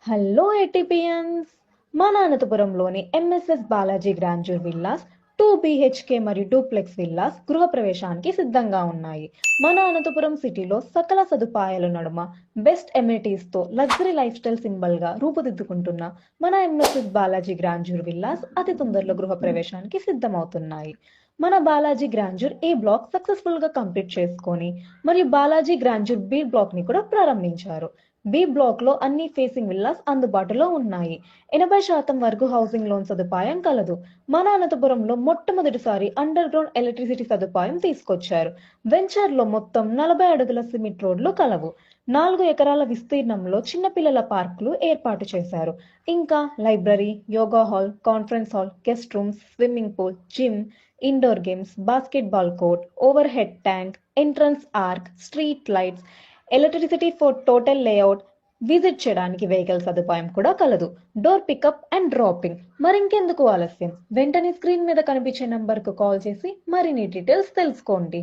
Hello ఏటీపీఎన్స్! మన అనంతపురంలోని MSS Balaji grandeur villas 2 BHK మరియు డూప్లెక్స్ విల్లాస్ గృహప్రవేశానికి సిద్ధంగా ఉన్నాయి. మన అనంతపురం సిటీలో సకల సదుపాయాల నడుమ బెస్ట్ ఎమ్యూనిటీస్తో లగ్జరీ లైఫ్ స్టైల్ సింబల్గా రూపుదిద్దుకుంటున్న మన ఎంఎస్ఎస్ బాలాజీ గ్రాండ్యూర్ విల్లాస్ అతి తొందరలో గృహప్రవేశానికి సిద్ధమవుతున్నాయి. మన బాలాజీ గ్రాండ్యూర్ ఏ బ్లాక్ సక్సెస్ఫుల్ గా కంప్లీట్ చేసుకొని మరియు బాలాజీ గ్రాండ్యూర్ బి బ్లాక్ ని కూడా ప్రారంభించారు. బి బ్లాక్ లో అన్ని ఫేసింగ్ విల్లాస్ అందుబాటులో ఉన్నాయి. 80% వరకు హౌసింగ్ లోన్ సదుపాయం కలదు. మన అనంతపురంలో మొట్టమొదటిసారి అండర్ గ్రౌండ్ ఎలక్ట్రిసిటీ సదుపాయం తీసుకొచ్చారు. వెంచర్ లో మొత్తం 40 అడుగుల సిమెంట్ రోడ్లు కలవు. 4 ఎకరాల విస్తీర్ణంలో చిన్నపిల్లల పార్కులు ఏర్పాటు చేశారు. ఇంకా library, yoga hall, conference hall, guest rooms, swimming pool, gym, indoor games, basketball court, over head tank, entrance arch, street lights, electricity for total layout, visit చేయడానికి వెహికల్ సదుపాయం కూడా కలదు. Door pickup and dropping. మరింకెందుకు ఆలస్యం, వెంటనే స్క్రీన్ మీద కనిపించే నంబర్కు కాల్ చేసి మరిన్ని డీటెయిల్స్ తెలుసుకోండి.